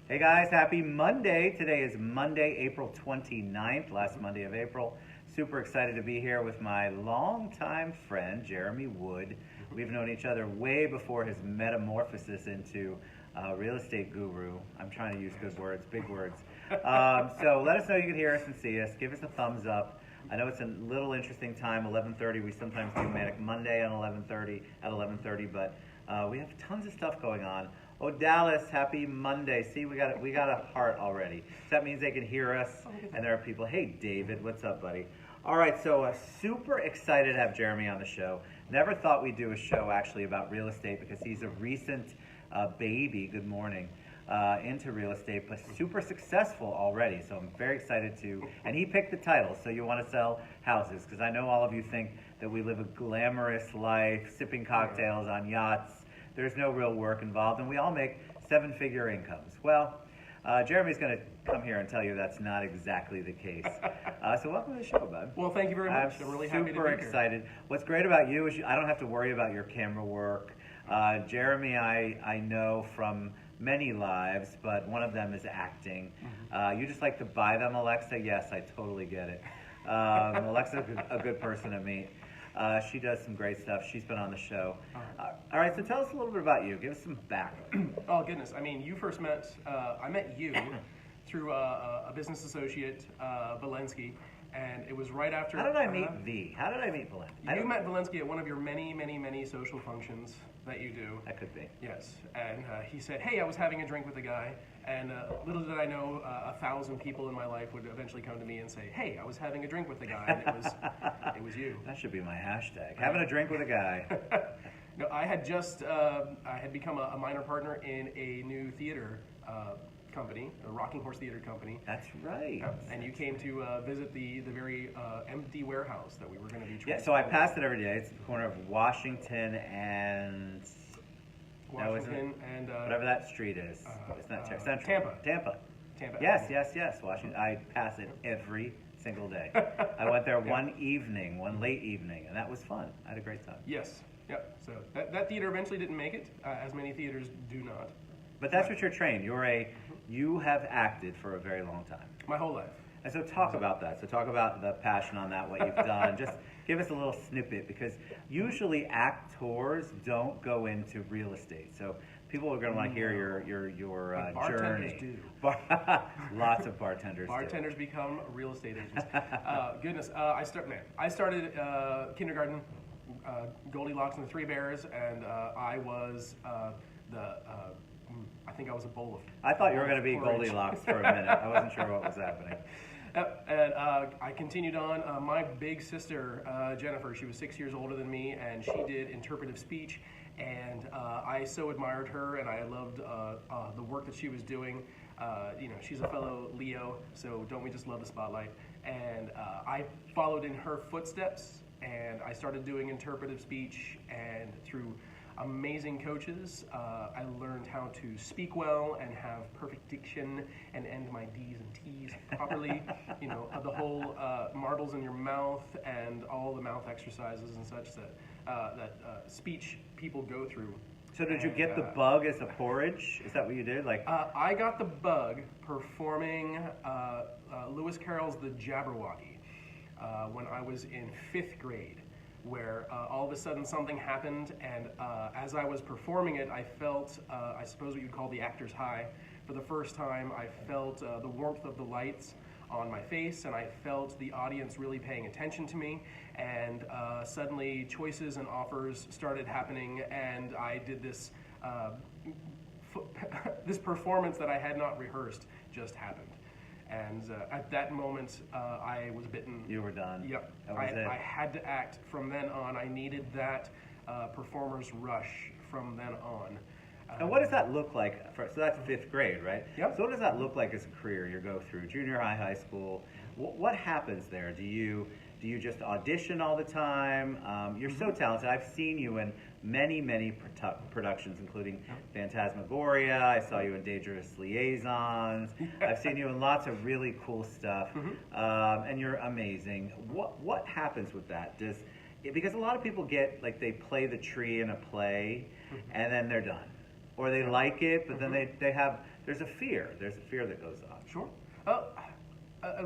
Hey guys, happy Monday. Today is Monday, April 29th, last Monday of April. Super excited to be here with my longtime friend, Jeremy Wood. We've known each other way before his metamorphosis into real estate guru. I'm trying to use good words, big words. So let us know you can hear us and see us. Give us a thumbs up. I know it's a little interesting time, 11:30. We sometimes do Manic Monday at 11:30, but we have tons of stuff going on. Oh, Dallas, happy Monday. See, we got a heart already. So that means they can hear us, and there are people. Hey, David, what's up, buddy? All right, so super excited to have Jeremy on the show. Never thought we'd do a show actually about real estate because he's a recent baby, good morning, into real estate, but super successful already. So I'm very excited to, and he picked the title, So You Want to Sell Houses, because I know all of you think that we live a glamorous life, sipping cocktails on yachts. There's no real work involved, and we all make seven-figure incomes. Well, Jeremy's going to come here and tell you that's not exactly the case. So welcome to the show, bud. Well, thank you very much. I'm really happy to be here. Super excited. What's great about you is I don't have to worry about your camera work. Jeremy, I know from many lives, but one of them is acting. You just like to buy them, Alexa? Yes, I totally get it. Alexa's a good person to meet. She does some great stuff. She's been on the show. All right, so tell us a little bit about you. Give us some background. Oh, goodness. I mean, you first met, I met you through a business associate, Valensky, and it was right after... How did I meet V? How did I meet Valensky? You met Valensky at one of your many, many, many social functions that you do. That could be. Yes, and he said, hey, I was having a drink with a guy, and little did I know 1,000 people in my life would eventually come to me and say, hey, I was having a drink with a guy, and it was you. That should be my hashtag, having a drink with a guy. No, I had become a minor partner in a new theater company, a Rocking Horse Theater company. That's right. And you came to visit the very empty warehouse that we were going to be trying. Yeah, so I pass it every day. It's at the corner of Washington and... whatever that street is. It's not Central. Tampa. Yes. Washington. I pass it every single day. I went there one late evening, and that was fun. I had a great time. Yes. Yep. So that theater eventually didn't make it, as many theaters do not. But that's what you're trained. You have acted for a very long time. My whole life. And so talk about that. So talk about the passion on that, what you've done. Just give us a little snippet, because usually actors don't go into real estate. So people are going to want to hear your bartenders journey. Do. Lots of bartenders. Bartenders become real estate agents. Goodness, I started kindergarten, Goldilocks and the Three Bears, and I was I think I was a bowl of... I thought you were going to be Goldilocks for a minute. I wasn't sure what was happening. And I continued on. My big sister, Jennifer, she was 6 years older than me, and she did interpretive speech. And I so admired her, and I loved the work that she was doing. She's a fellow Leo, so don't we just love the spotlight? And I followed in her footsteps, and I started doing interpretive speech, and through amazing coaches, I learned how to speak well and have perfect diction and end my D's and T's properly. The whole marbles in your mouth and all the mouth exercises and such that speech people go through. So did you get the bug as a porridge? Is that what you did? I got the bug performing Lewis Carroll's The Jabberwocky when I was in 5th grade. Where all of a sudden something happened, and as I was performing it, I felt, I suppose what you'd call the actor's high. For the first time, I felt the warmth of the lights on my face, and I felt the audience really paying attention to me, and suddenly choices and offers started happening, and I did this, this performance that I had not rehearsed just happened. And at that moment, I was bitten. You were done. Yep. That was it. I had to act from then on. I needed that performer's rush from then on. And what does that look like? So that's 5th grade, right? Yep. So what does that look like as a career? You go through junior high, high school. What happens there? Do you just audition all the time? You're so talented. I've seen you in many productions, including Phantasmagoria. I saw you in Dangerous Liaisons. I've seen you in lots of really cool stuff, and you're amazing. What happens with that? Because a lot of people get, they play the tree in a play, and then they're done. or they like it, but then there's a fear. There's a fear that goes on. Sure.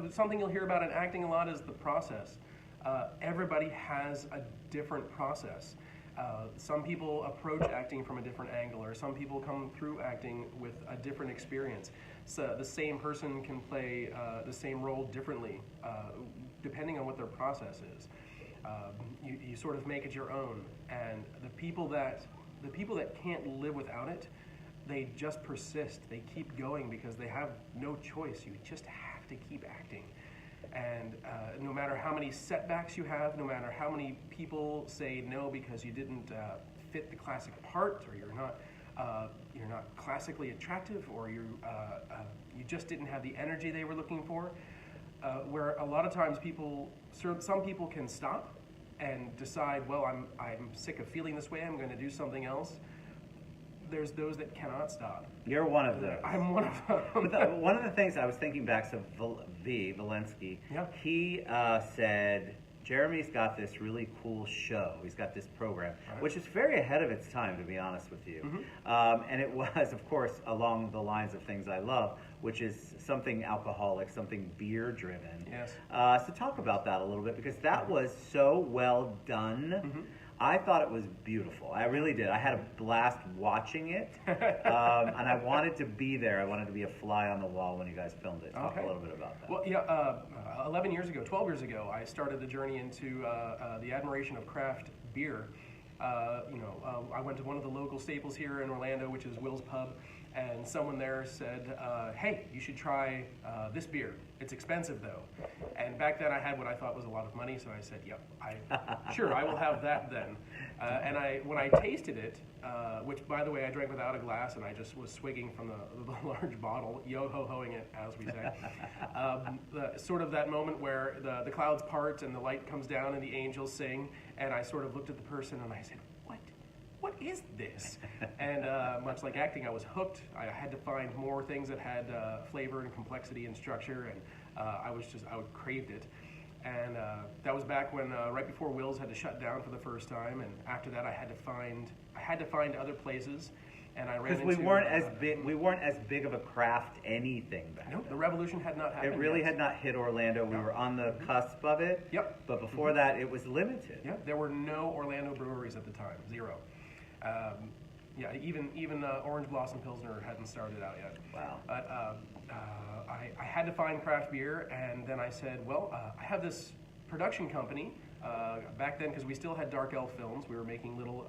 Something you'll hear about in acting a lot is the process. Everybody has a different process. Some people approach acting from a different angle, or some people come through acting with a different experience. So the same person can play the same role differently, depending on what their process is. You sort of make it your own, and the people that can't live without it, they just persist. They keep going because they have no choice. You just have to keep acting. And no matter how many setbacks you have, no matter how many people say no because you didn't fit the classic part, or you're not classically attractive, or you just didn't have the energy they were looking for, where a lot of times some people can stop and decide, well, I'm sick of feeling this way, I'm going to do something else. There's those that cannot stop. You're one of those. I'm one of them. But one of the things I was thinking back to Valensky, yeah. He said, Jeremy's got this really cool show. He's got this program, right, which is very ahead of its time, to be honest with you. Mm-hmm. And it was, of course, along the lines of things I love, which is something alcoholic, something beer-driven. Yes. So talk about that a little bit, because that was so well done. Mm-hmm. I thought it was beautiful. I really did. I had a blast watching it, and I wanted to be there. I wanted to be a fly on the wall when you guys filmed it. Talk a little bit about that. Well, yeah, 12 years ago, I started the journey into the admiration of craft beer. I went to one of the local staples here in Orlando, which is Will's Pub, and someone there said, hey, you should try this beer. It's expensive, though. And back then I had what I thought was a lot of money, so I said, yep, sure, I will have that then. And when I tasted it, which, by the way, I drank without a glass, and I just was swigging from the large bottle, yo-ho-hoing it, as we say. Sort of that moment where the clouds part and the light comes down and the angels sing, and I sort of looked at the person and I said, what is this? And much like acting, I was hooked. I had to find more things that had flavor and complexity and structure, and I craved it. And that was back when, right before Will's had to shut down for the first time, and after that I had to find other places, and I ran into... Because we weren't as big of a craft anything back then. The revolution had not happened. It really had not hit Orlando. We were on the cusp of it. Yep. But before that, it was limited. Yeah, there were no Orlando breweries at the time, zero. Even Orange Blossom Pilsner hadn't started out yet. Wow. But I had to find craft beer, and then I said, well, I have this production company. Back then, because we still had Dark Elf Films, we were making little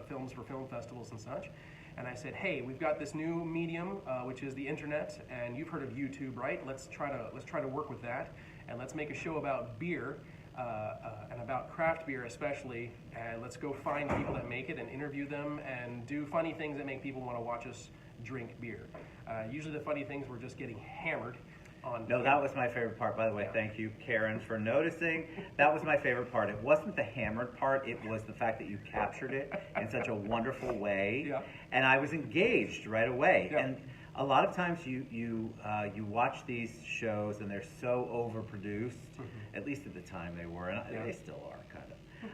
films for film festivals and such. And I said, hey, we've got this new medium, which is the internet, and you've heard of YouTube, right? Let's try to work with that, and let's make a show about beer. And about craft beer especially, and let's go find people that make it and interview them and do funny things that make people want to watch us drink beer. Usually the funny things were just getting hammered on. No, that was my favorite part, by the way. Yeah. Thank you, Karen, for noticing. That was my favorite part. It wasn't the hammered part, it was the fact that you captured it in such a wonderful way. Yeah. And I was engaged right away. Yeah. And a lot of times you watch these shows and they're so overproduced, at least at the time they were, and they still are kind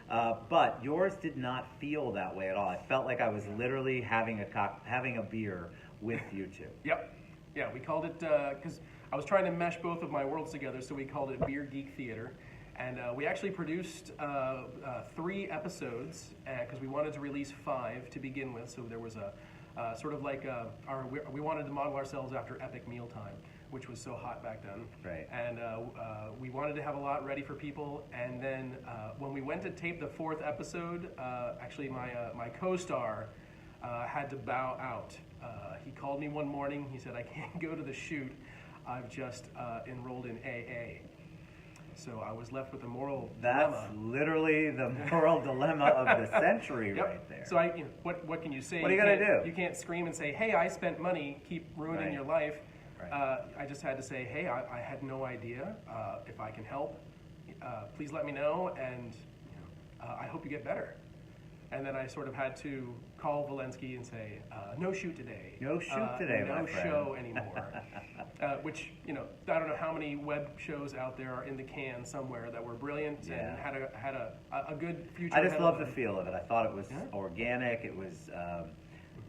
of. But yours did not feel that way at all. I felt like I was literally having a beer with you two. Yep. Yeah, we called it, because I was trying to mesh both of my worlds together, so we called it Beer Geek Theater. And we actually produced 3 episodes, because we wanted to release 5 to begin with, so there was a sort of like we wanted to model ourselves after Epic Mealtime, which was so hot back then. Right. And we wanted to have a lot ready for people. And then when we went to tape the 4th episode, actually my co-star had to bow out. He called me one morning. He said, I can't go to the shoot. I've just enrolled in AA. So I was left with a moral dilemma. That's literally the moral dilemma of the century right there. So what can you say? What are you going to do? You can't scream and say, hey, I spent money, keep ruining your life. Right. I just had to say, hey, I had no idea. If I can help, please let me know, and I hope you get better. And then I sort of had to call Valensky and say, no shoot today. No shoot today, my no friend. show anymore. Which, I don't know how many web shows out there are in the can somewhere that were brilliant and had a good future. I just love the feel of it. I thought it was organic. It was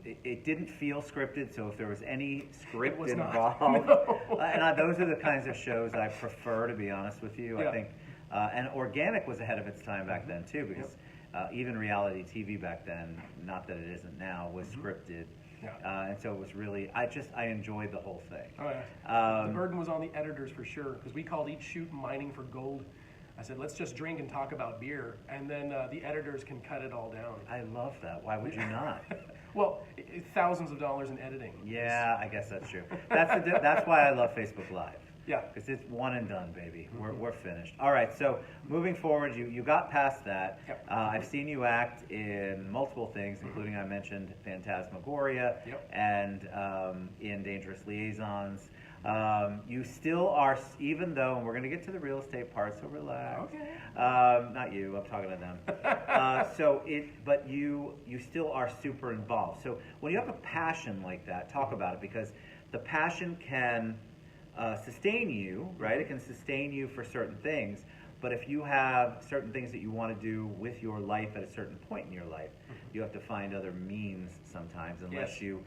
it didn't feel scripted. So if there was any script was not. involved, No. those are the kinds of shows I prefer, to be honest with you. Yeah. I think, and organic was ahead of its time back then too, because even reality TV back then, not that it isn't now, was scripted. Yeah. And so it was really, I enjoyed the whole thing. Oh, yeah. The burden was on the editors for sure, because we called each shoot mining for gold. I said, let's just drink and talk about beer, and then the editors can cut it all down. I love that. Why would you not? Well, thousands of dollars in editing. Yeah, I guess that's true. That's why I love Facebook Live. Yeah. Because it's one and done, baby. We're finished. All right, so moving forward, you got past that. Yep. I've seen you act in multiple things, including I mentioned Phantasmagoria and in Dangerous Liaisons. You still are, even though, and we're going to get to the real estate part, so relax. Okay. Not you, I'm talking to them. But you still are super involved. So when you have a passion like that, talk about it, because the passion can sustain you, right? It can sustain you for certain things. But if you have certain things that you want to do with your life at a certain point in your life, you have to find other means sometimes, unless you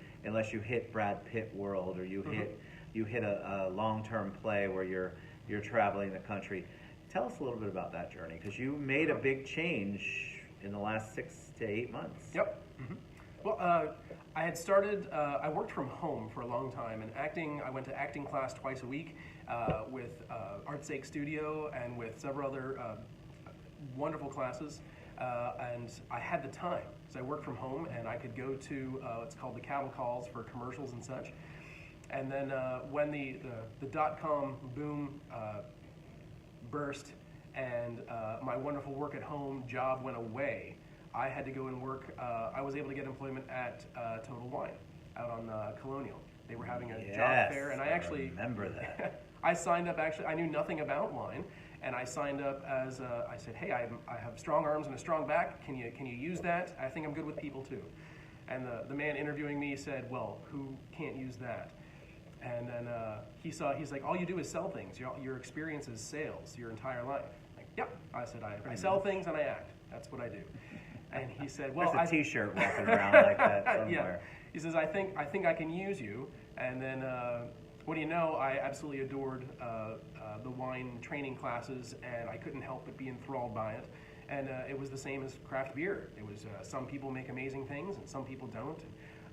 hit Brad Pitt world, or you hit a long-term play where you're traveling the country. Tell us a little bit about that journey, because you made a big change in the last 6 to 8 months. Yep. Well, I had started, I worked from home for a long time, and acting, I went to acting class twice a week with Artsake Studio and with several other wonderful classes, and I had the time. So I worked from home, and I could go to, it's called the cattle calls for commercials and such. And then when the dot-com boom burst and my wonderful work at home job went away, I had to go and work. I was able to get employment at Total Wine out on Colonial. They were having a job fair, and I actually remember that. I signed up. Actually, I knew nothing about wine, and I signed up as I said, "Hey, I have strong arms and a strong back. Can you use that? I think I'm good with people too." And the man interviewing me said, "Well, who can't use that?" And then he's like, "All you do is sell things. Your experience is sales your entire life." Like, yep. I said, I sell things and I act. That's what I do. And he said, "Well, there's a T-shirt walking around like that somewhere." Yeah. He says, I think I can use you." And then, what do you know? I absolutely adored the wine training classes, and I couldn't help but be enthralled by it. And it was the same as craft beer. It was some people make amazing things, and some people don't.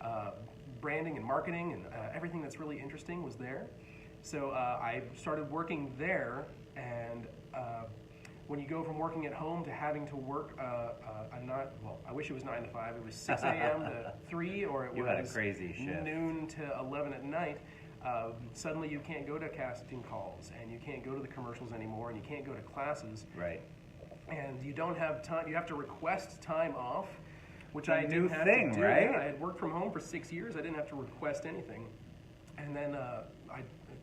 And, branding and marketing and everything that's really interesting was there. So I started working there, and when you go from working at home to having to work, I wish it was 9 to 5. It was 6 a.m. to 3, or it You was had a crazy shift. noon to 11 at night. Suddenly you can't go to casting calls, and you can't go to the commercials anymore, and you can't go to classes. Right. And you don't have time. You have to request time off, which I New didn't have thing, to do. right? Yeah, I had worked from home for 6 years. I didn't have to request anything. And then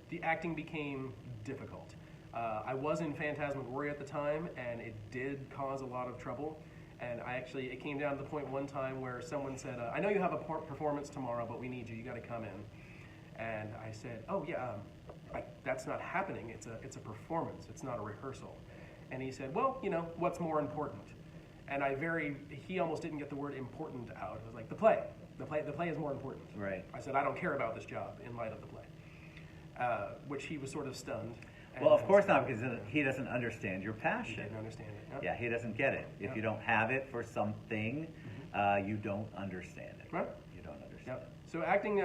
the acting became difficult. I was in Phantasmagoria at the time, and it did cause a lot of trouble. And it came down to the point one time where someone said, "I know you have a performance tomorrow, but we need you. You got to come in." And I said, "Oh yeah, that's not happening. It's a performance. It's not a rehearsal." And he said, "Well, what's more important?" And he almost didn't get the word important out. It was like, the play is more important. Right. I said, "I don't care about this job in light of the play," which he was sort of stunned. Well, of course not, because he doesn't understand your He passion. didn't understand it. Yep. Yeah, he doesn't get it. If you don't have it for something, you don't understand it. Right. You don't understand Yep. So acting,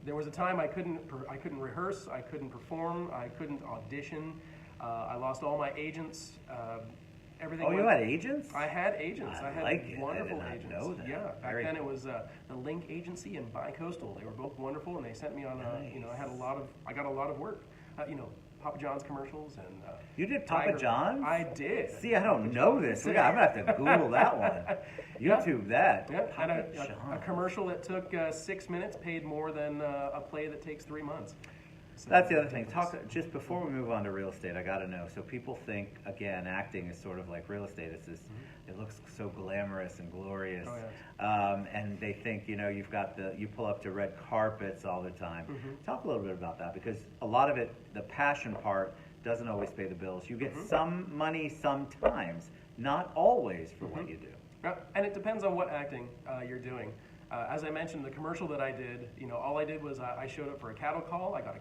there was a time I couldn't rehearse, I couldn't perform, I couldn't audition. I lost all my agents. Everything. Oh, you had agents? I had agents. I had like it. wonderful I did not agents. know that. Yeah, back Very then it cool. was the Link Agency and Bicoastal. They were both wonderful, and they sent me on. I got a lot of work. Papa John's commercials and. You did Papa Tiger. John's? I did. See, I don't know this. I'm gonna have to Google that one. YouTube that. Yeah, and Papa a John's. commercial that took 6 minutes paid more than a play that takes 3 months. So That's the other thing. Just before we move on to real estate, I got to know. So people think, again, acting is sort of like real estate. It's this, it looks so glamorous and glorious, and they think you've got you pull up to red carpets all the time. Talk a little bit about that, because a lot of it, the passion part, doesn't always pay the bills. You get some money sometimes, not always for what you do. And it depends on what acting you're doing. As I mentioned, the commercial that I did, all I did was I showed up for a cattle call. I got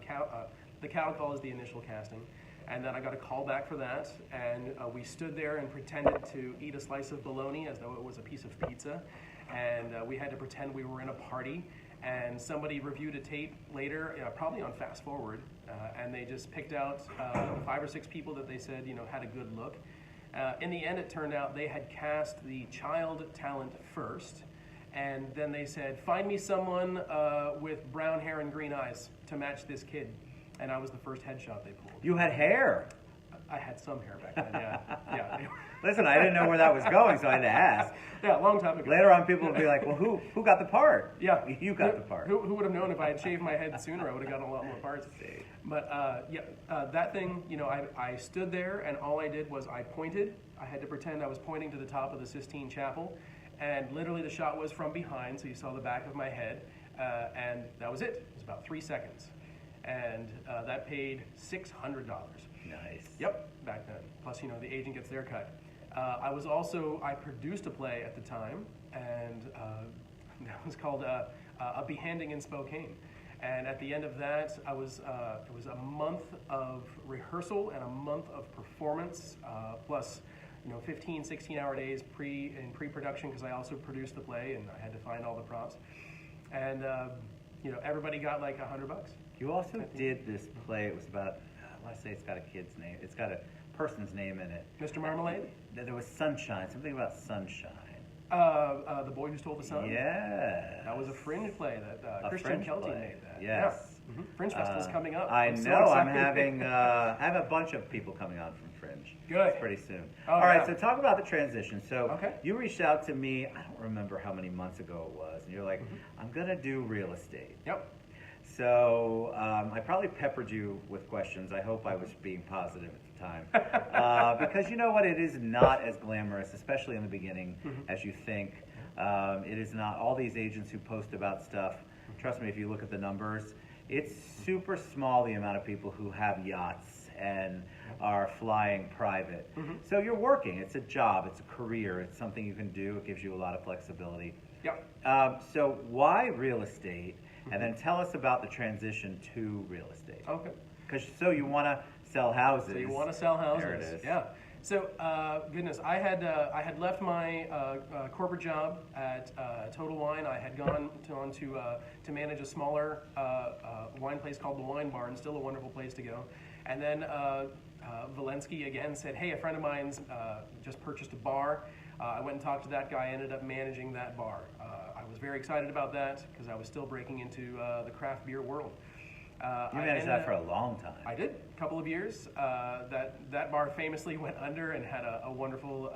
the cattle call is the initial casting, and then I got a call back for that, and we stood there and pretended to eat a slice of bologna as though it was a piece of pizza, and we had to pretend we were in a party. And somebody reviewed a tape later, probably on Fast Forward, and they just picked out 5 or 6 people that they said, had a good look. In the end, it turned out they had cast the child talent first, and then they said, find me someone with brown hair and green eyes to match this kid. And I was the first headshot they pulled. You had hair. I had some hair back then, yeah. Listen, I didn't know where that was going, so I had to ask. Yeah, a long time ago. Later on, people would be like, well, who got the part? Yeah. You got the part. Who would have known if I had shaved my head sooner, I would have gotten a lot more parts. But that thing, I stood there and all I did was I pointed. I had to pretend I was pointing to the top of the Sistine Chapel. And literally the shot was from behind, so you saw the back of my head. And that was it. It was about 3 seconds. And that paid $600. Nice. Yep, back then. Plus, the agent gets their cut. I produced a play at the time, and that was called A Behanding in Spokane. And at the end of that, it was a month of rehearsal and a month of performance, plus 15, 16-hour days in pre-production, because I also produced the play and I had to find all the props. And everybody got like $100. You also did this play. It was about, I want to say it's got a kid's name. It's got a person's name in it. Mr. Marmalade? There was sunshine, something about sunshine. The Boy Who Stole the Sun? Yeah. That was a Fringe play that Christian Kelty made that. Yes. Yeah. Mm-hmm. Fringe Festival's coming up. I I'm so know. I'm excited. I have a bunch of people coming on from Fringe. Good. Pretty soon. Oh, All right, yeah. so talk about the transition. So Okay. you reached out to me, I don't remember how many months ago it was, and you're like, I'm going to do real estate. Yep. So I probably peppered you with questions. I hope I was being positive at the time. Because you know what? It is not as glamorous, especially in the beginning, as you think. It is not. All these agents who post about stuff, trust me, if you look at the numbers, it's super small, the amount of people who have yachts and are flying private. So you're working. It's a job. It's a career. It's something you can do. It gives you a lot of flexibility. Yep. So why real estate? And then tell us about the transition to real estate. Okay. So you want to sell houses. So you want to sell houses. There it is. Yeah. So, goodness, I had left my corporate job at Total Wine. I had gone on to manage a smaller wine place called the Wine Barn, still a wonderful place to go. And then Valensky again said, hey, a friend of mine's just purchased a bar. I went and talked to that guy, ended up managing that bar. I was very excited about that because I was still breaking into the craft beer world. You managed that for a long time. I did, a couple of years. That bar famously went under and had a wonderful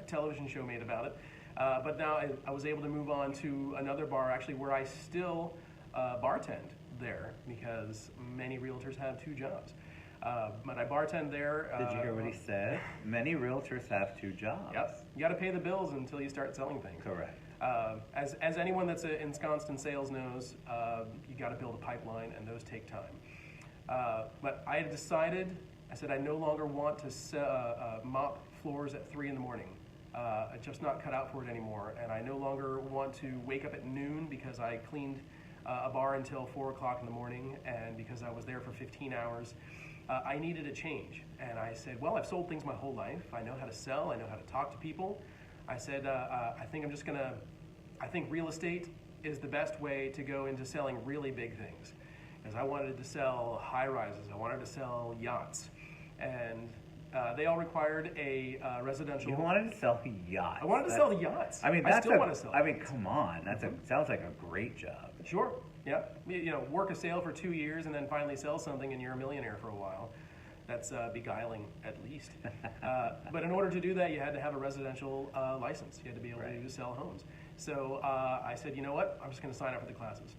television show made about it. But now I was able to move on to another bar, actually, where I still bartend there because many realtors have 2 jobs. But I bartend there. Did you hear what he said? Many realtors have 2 jobs. Yep. You got to pay the bills until you start selling things. Correct. As anyone that's ensconced in sales knows, you got to build a pipeline, and those take time. But I had decided, I said I no longer want to mop floors at 3 in the morning. I'm just not cut out for it anymore, and I no longer want to wake up at noon because I cleaned a bar until 4 o'clock in the morning, and because I was there for 15 hours. I needed a change, and I said, well, I've sold things my whole life. I know how to sell. I know how to talk to people. I said, I think real estate is the best way to go into selling really big things. Because I wanted to sell high rises. I wanted to sell yachts. And they all required a residential. You wanted to sell yachts. I wanted to sell the yachts. I mean, I still want to sell. I mean, come on. Sounds like a great job. Sure. Yeah. Work a sale for 2 years and then finally sell something and you're a millionaire for a while. That's beguiling, at least. But in order to do that, you had to have a residential license. You had to be able to sell homes. So I said, you know what? I'm just going to sign up for the classes.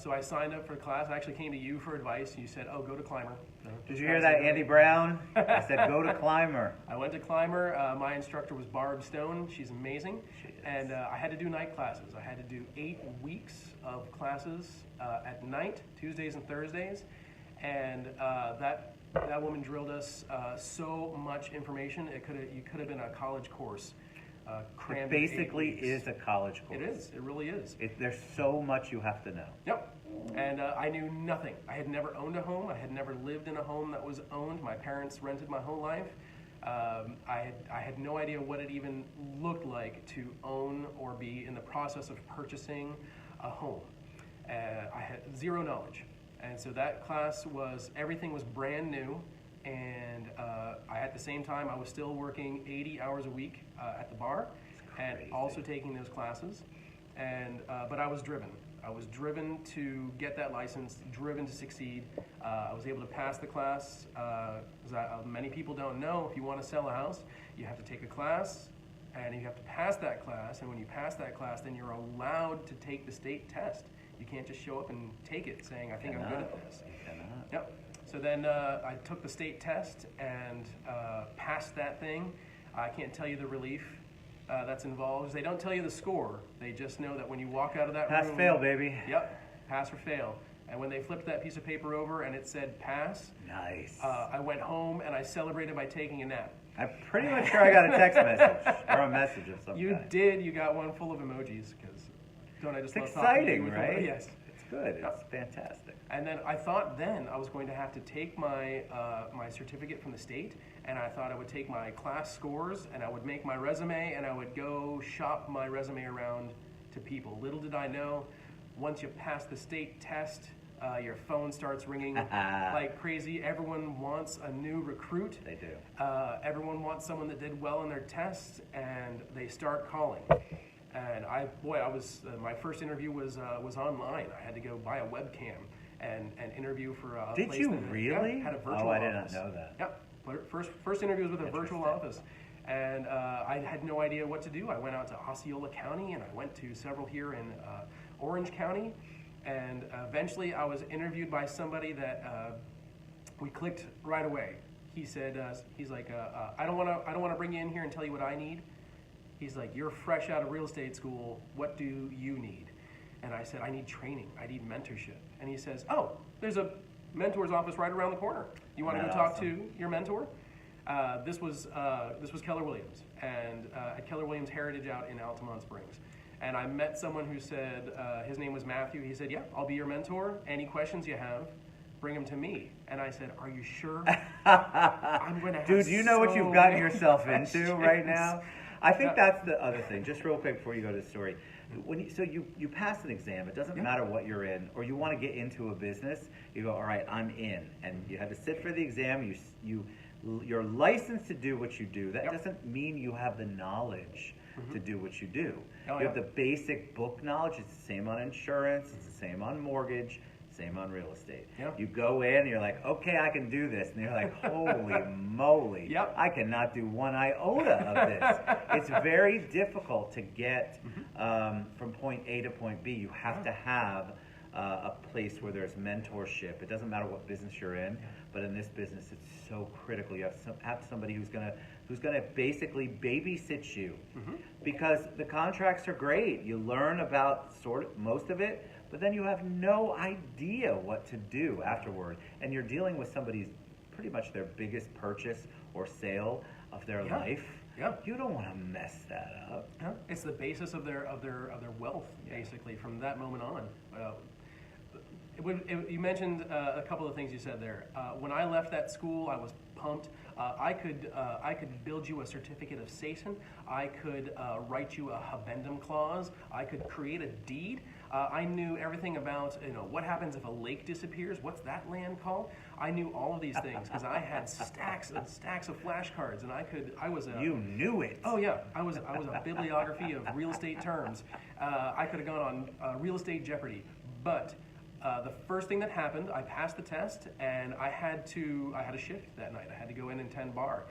So I signed up for the class. I actually came to you for advice. You said, oh, go to Climber. Did you hear that, Andy Brown? I said, go to Climber. I went to Climber. My instructor was Barb Stone. She's amazing. She is. And I had to do night classes. I had to do 8 weeks of classes at night, Tuesdays and Thursdays. And that woman drilled us so much information. You could have been a college course It crammed. basically 8 weeks. is a college course. It is. It really is. There's so much you have to know. Yep. And I knew nothing. I had never owned a home. I had never lived in a home that was owned. My parents rented my whole life. I had no idea what it even looked like to own or be in the process of purchasing a home. I had zero knowledge. And so that class everything was brand new. And at the same time, I was still working 80 hours a week at the bar and also taking those classes. But I was driven. I was driven to get that license, driven to succeed. I was able to pass the class. Many people don't know, if you want to sell a house, you have to take a class and you have to pass that class. And when you pass that class, then you're allowed to take the state test. You can't just show up and take it saying, I think I'm good at this. Yep. So then I took the state test and passed that thing. I can't tell you the relief that's involved. They don't tell you the score. They just know that when you walk out of that room... Pass, fail, baby. Yep, pass or fail. And when they flipped that piece of paper over and it said pass... Nice. I went home and I celebrated by taking a nap. I'm pretty much sure I got a text message or a message of some You kind. did. You got one full of emojis because don't I just It's love talking to you exciting, with right? Yes. It's good. It's fantastic. And then I thought I was going to have to take my my certificate from the state, and I thought I would take my class scores, and I would make my resume, and I would go shop my resume around to people. Little did I know, once you pass the state test, your phone starts ringing like crazy. Everyone wants a new recruit. They do. Everyone wants someone that did well in their tests, and they start calling. And my first interview was online. I had to go buy a webcam and interview for a Did you placement. really? Yeah, had a virtual I did office. not know that. Yep. First interview was with a virtual office. And I had no idea what to do. I went out to Osceola County, and I went to several here in Orange County. And eventually I was interviewed by somebody that we clicked right away. He said, he's like, I don't want to bring you in here and tell you what I need. He's like, you're fresh out of real estate school. What do you need? And I said, I need training. I need mentorship. And he says, oh, there's a mentor's office right around the corner. You want to go talk to your mentor? This was Keller Williams, and at Keller Williams Heritage out in Altamont Springs. And I met someone who said, his name was Matthew. He said, yeah, I'll be your mentor. Any questions you have, bring them to me. And I said, are you sure? I'm going to have Dude, you know what you've gotten many yourself into right questions. now? I think that's the other thing. Just real quick before you go to the story. When you pass an exam, it doesn't matter what you're in, or you want to get into a business, you go, all right, I'm in. And you have to sit for the exam. You're licensed to do what you do. That doesn't mean you have the knowledge to do what you do. You have the basic book knowledge. It's the same on insurance. It's the same on mortgage. Same on real estate. You go in and you're like, okay, I can do this. And you're like, holy moly, I cannot do one iota of this. It's very difficult to get from point A to point B. You have to have a place where there's mentorship. It doesn't matter what business you're in, but in this business, it's so critical. You have somebody who's gonna basically babysit you, because the contracts are great. You learn about most of it, but then you have no idea what to do afterward, and you're dealing with somebody's pretty much their biggest purchase or sale of their life. You don't want to mess that up. It's the basis of their wealth, basically, from that moment on. You mentioned a couple of things you said there. When I left that school, I was pumped. I could build you a certificate of cession. I could write you a habendum clause. I could create a deed. I knew everything about what happens if a lake disappears. What's that land called? I knew all of these things because I had stacks and stacks of flashcards, and You knew it. Oh yeah, I was a bibliography of real estate terms. I could have gone on Real Estate Jeopardy, but. The first thing that happened, I passed the test, and I had a shift that night. I had to go in and tend bar,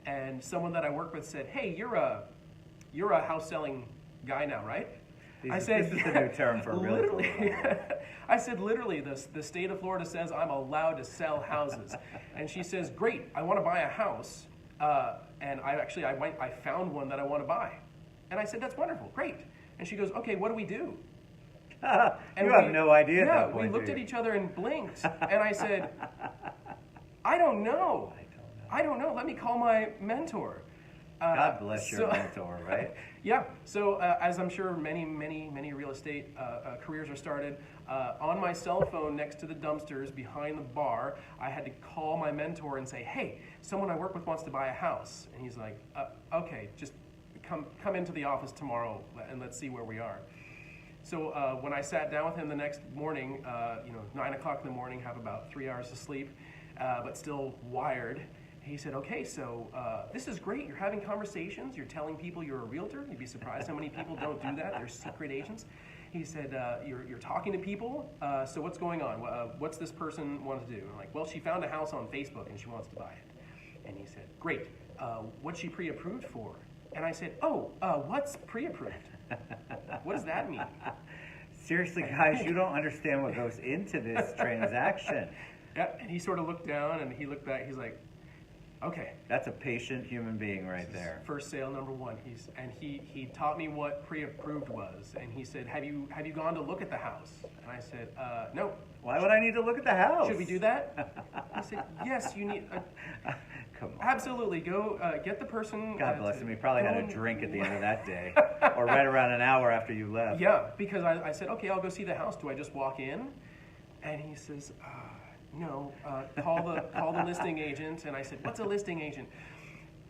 and someone that I worked with said, "Hey, you're a house selling guy now, right?" This is the new term for real estate. I said, literally, the state of Florida says I'm allowed to sell houses, and she says, "Great, I want to buy a house," and I found one that I want to buy, and I said, "That's wonderful, great," and she goes, "Okay, what do we do?" You have no idea at that point. We looked at each other and blinked, and I said, I don't know. Let me call my mentor. God bless your so- mentor, right? Yeah. So as I'm sure many real estate careers are started, on my cell phone next to the dumpsters behind the bar, I had to call my mentor and say, "Hey, someone I work with wants to buy a house," and he's like, "Okay, just come into the office tomorrow and let's see where we are." So when I sat down with him the next morning, 9 o'clock in the morning, have about 3 hours of sleep, but still wired. He said, "Okay, so this is great. You're having conversations. You're telling people you're a realtor. You'd be surprised how many people don't do that. They're secret agents." He said, you're talking to people. So what's going on? What's this person want to do?" I'm like, "Well, she found a house on Facebook and she wants to buy it." And he said, "Great. What's she pre-approved for?" And I said, "Oh, what's pre-approved? What does that mean?" Seriously, guys, you don't understand what goes into this transaction. Yeah, and he sort of looked down and he looked back. He's like, "Okay, That's a patient human being right there. first sale number one." He taught me what pre-approved was, and he said, "Have you gone to look at the house?" And I said, "No." Why would I need to look at the house? "Should we do that?" He said, "Yes, you need. Come on. Absolutely, go get the person." God bless him. He probably go had a and- drink at the end of that day, or right around an hour after you left. Yeah, because I said, "Okay, I'll go see the house. Do I just walk in?" And he says, "No, call the listing agent." And I said, "What's a listing agent?"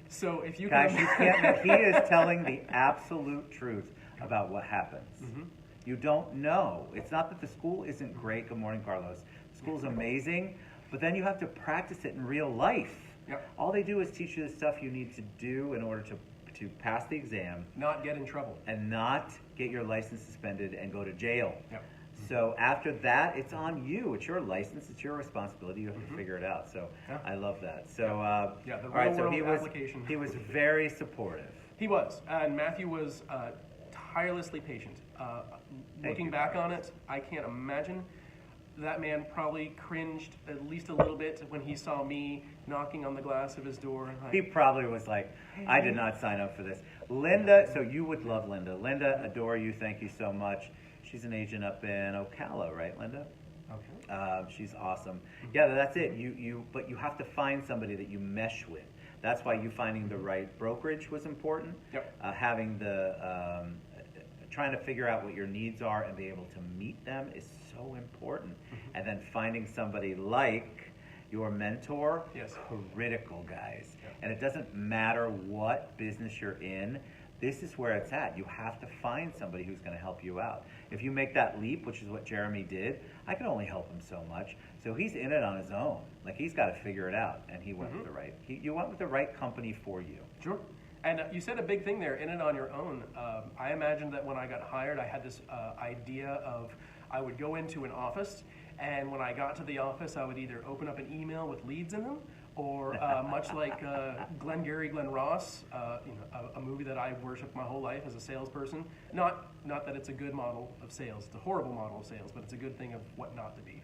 So if you Guys, can, you can't. He is telling the absolute truth about what happens. Mm-hmm. You don't know. It's not that the school isn't great. Good morning, Carlos. The school's amazing, but then you have to practice it in real life. Yep. All they do is teach you the stuff you need to do in order to pass the exam not get in trouble. and not get your license suspended and go to jail. Yep. So after that, it's on you. It's your license. It's your responsibility. You have to figure it out. So Yeah. I love that. So Yeah, the all right. So real-world application. he was very supportive. He was, and Matthew was tirelessly patient. Looking you, back on Carlos. it, I can't imagine. That man probably cringed at least a little bit when he saw me knocking on the glass of his door. And He probably was like, I did not sign up for this. Linda, so you would love Linda. Linda, adore you. Thank you so much. She's an agent up in Ocala, right, Linda? Okay. She's awesome. Yeah, that's it. But you have to find somebody that you mesh with. That's why you finding the right brokerage was important. Yep. Having trying to figure out what your needs are and be able to meet them is so important. And then finding somebody like your mentor, Yes. critical, guys. Yep. And it doesn't matter what business you're in. This is where it's at. You have to find somebody who's going to help you out. If you make that leap, which is what Jeremy did, I can only help him so much. So he's in it on his own. Like, he's got to figure it out. And he went with the right. You went with the right company for you. Sure. And you said a big thing there, in it on your own. I imagined that when I got hired, I had this idea of I would go into an office, and when I got to the office, I would either open up an email with leads in them, or much like Glengarry Glen Ross, a movie that I worshiped my whole life as a salesperson. Not that it's a good model of sales. It's a horrible model of sales, but it's a good thing of what not to be.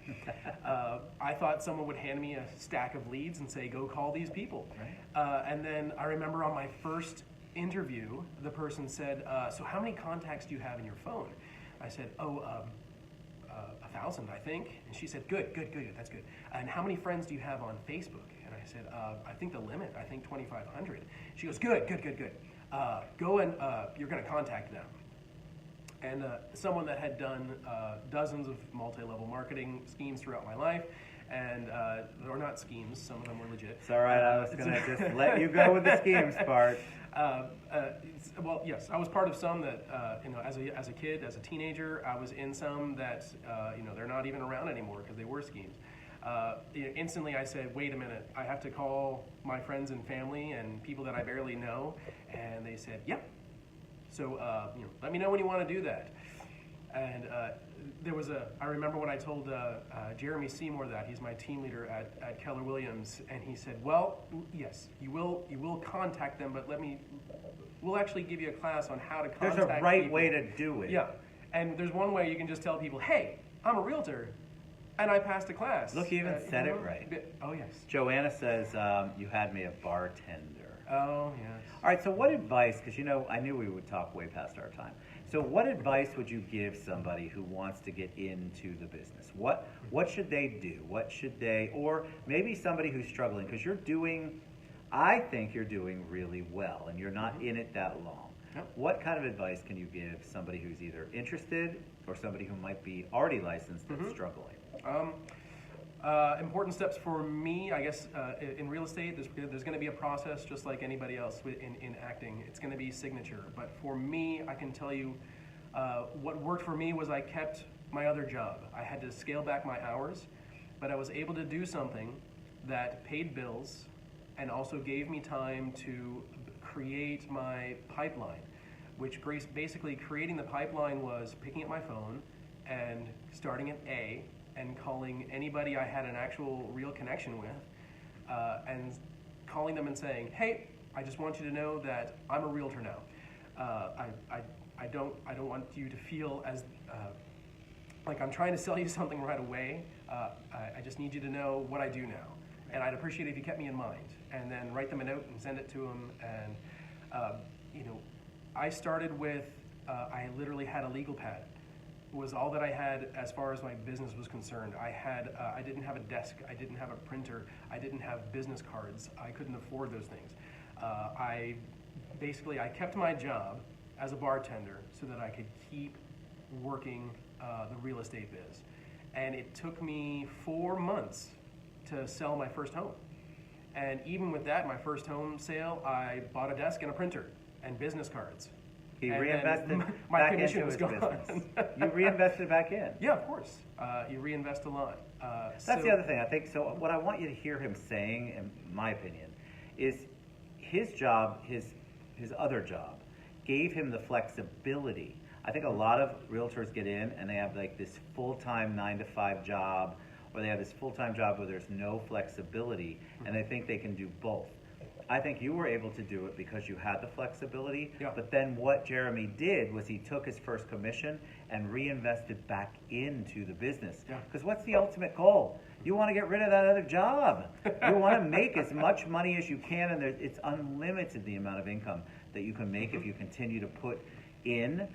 I thought someone would hand me a stack of leads and say, "Go call these people." Right. And then I remember on my first interview, the person said, "So how many contacts do you have in your phone?" I said, 1,000, I think. And she said, good, that's good. "And how many friends do you have on Facebook?" And I said, I think the limit, 2,500. She goes, good. Go and you're going to contact them. And someone that had done dozens of multi-level marketing schemes throughout my life, and or not schemes, some of them were legit. It's all right. I was going to just let you go with the schemes part. Well, yes, I was part of some that, as a kid, as a teenager, I was in some that, they're not even around anymore because they were schemes. Instantly I said, wait a minute, I have to call my friends and family and people that I barely know, and they said, yep. So, let me know when you want to do that. And I remember when I told Jeremy Seymour that, he's my team leader at Keller Williams, and he said, well, yes, you will contact them, but we'll actually give you a class on how to contact There's a right people. way to do it. Yeah, and there's one way you can just tell people, hey, I'm a realtor, and I passed a class. Look, you even said it right. Oh, yes. Joanna says, you had me a bartender. Oh, yes. All right, so what advice, because I knew we would talk way past our time. So what advice would you give somebody who wants to get into the business? What should they do? Or maybe somebody who's struggling, because you're doing I think you're doing really well and you're not in it that long. Yep. What kind of advice can you give somebody who's either interested or somebody who might be already licensed that's struggling? Important steps for me, I guess, in real estate, there's going to be a process just like anybody else in acting. It's going to be signature. But for me, I can tell you what worked for me was I kept my other job. I had to scale back my hours, but I was able to do something that paid bills and also gave me time to create my pipeline, which basically creating the pipeline was picking up my phone and starting at A and calling anybody I had an actual real connection with and calling them and saying, hey, I just want you to know that I'm a realtor now. I don't want you to feel as like I'm trying to sell you something right away. I just need you to know what I do now. And I'd appreciate it if you kept me in mind. And then write them a note and send it to them. And, I started with, I literally had a legal pad. It was all that I had as far as my business was concerned. I didn't have a desk. I didn't have a printer. I didn't have business cards. I couldn't afford those things. I kept my job as a bartender so that I could keep working the real estate biz. And it took me 4 months to sell my first home. And even with that, my first home sale, I bought a desk and a printer and business cards. He And reinvested then my back commission into was his gone. business. You reinvested back in. Yeah, of course. You reinvest a lot. That's the other thing. I think so. What I want you to hear him saying, in my opinion, is his job, his other job, gave him the flexibility. I think a lot of realtors get in and they have like this full-time 9-to-5 job, or they have this full-time job where there's no flexibility, and they think they can do both. I think you were able to do it because you had the flexibility, Yeah. but then what Jeremy did was he took his first commission and reinvested back into the business. Yeah. Because what's the ultimate goal? You want to get rid of that other job. You want to make as much money as you can, and it's unlimited the amount of income that you can make if you continue to put in.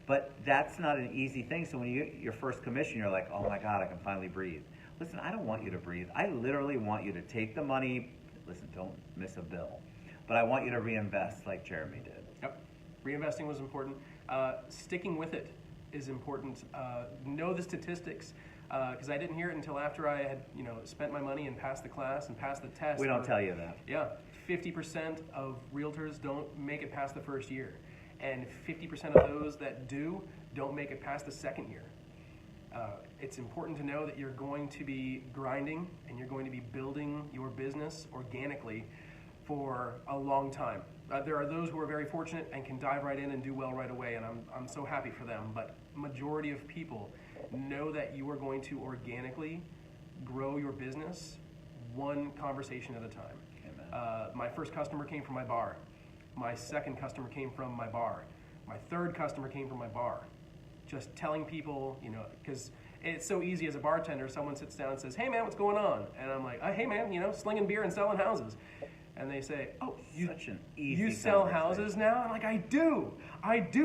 But that's not an easy thing. So when you get your first commission, you're like, oh my God, I can finally breathe. Listen, I don't want you to breathe. I literally want you to take the money. Listen, don't miss a bill. But I want you to reinvest like Jeremy did. Yep. Reinvesting was important. Sticking with it is important. Know the statistics, because I didn't hear it until after I had, spent my money and passed the class and passed the test. We don't tell you that. Yeah, 50% of realtors don't make it past the first year, and 50% of those that do don't make it past the second year. It's important to know that you're going to be grinding and you're going to be building your business organically for a long time. There are those who are very fortunate and can dive right in and do well right away, and I'm so happy for them. But majority of people know that you are going to organically grow your business one conversation at a time. Amen. My first customer came from my bar. My second customer came from my bar. My third customer came from my bar. Just telling people, because it's so easy as a bartender, someone sits down and says, hey man, what's going on? And I'm like, hey man, slinging beer and selling houses. And they say, oh, Such an easy you sell conversation. houses now? I'm like, I do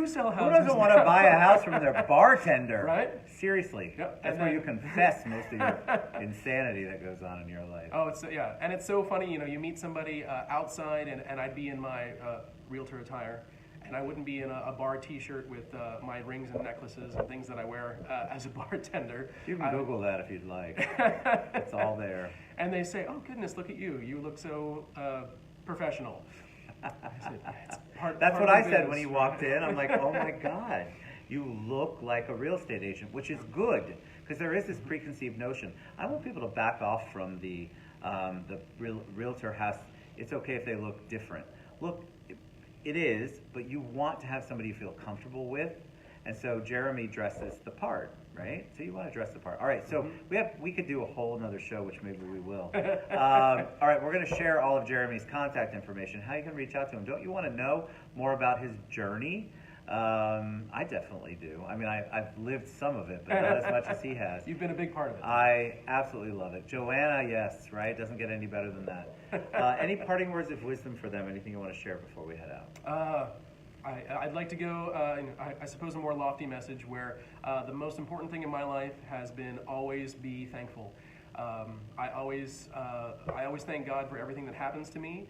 sell houses. Who doesn't want to buy a house from their bartender? Right? Seriously. Yep. That's And where then- you confess most of your insanity that goes on in your life. Oh, yeah, and it's so funny, you meet somebody outside, and I'd be in my realtor attire, and I wouldn't be in a bar T-shirt with my rings and necklaces and things that I wear as a bartender. You can Google that if you'd like. It's all there. And they say, oh goodness, look at you. You look so professional. I said, "It's That's part what of I the said biz, when he right?" walked in. I'm like, oh my God, you look like a real estate agent, which is good because there is this preconceived notion. I want people to back off from the realtor has, it's okay if they look different. Look, it is, but you want to have somebody you feel comfortable with. And so Jeremy dresses the part, right? So you want to dress the part. All right, so we could do a whole nother show, which maybe we will. All right, we're going to share all of Jeremy's contact information, how you can reach out to him. Don't you want to know more about his journey? I definitely do. I mean, I've lived some of it, but not as much as he has. You've been a big part of it. I absolutely love it. Joanna, yes, right? Doesn't get any better than that. Any parting words of wisdom for them? Anything you want to share before we head out? I'd like to go, I suppose, a more lofty message where the most important thing in my life has been always be thankful. I always thank God for everything that happens to me,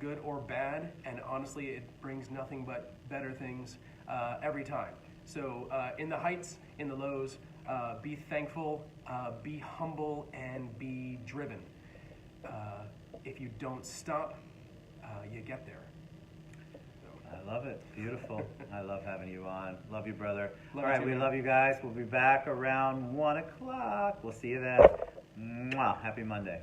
good or bad, and honestly, it brings nothing but better things every time. So in the heights, in the lows, be thankful, be humble, and be driven. If you don't stop, you get there. I love it. Beautiful. I love having you on. Love you, brother. Love All right, you, we man. love you guys. We'll be back around 1 o'clock. We'll see you then. Mwah. Happy Monday.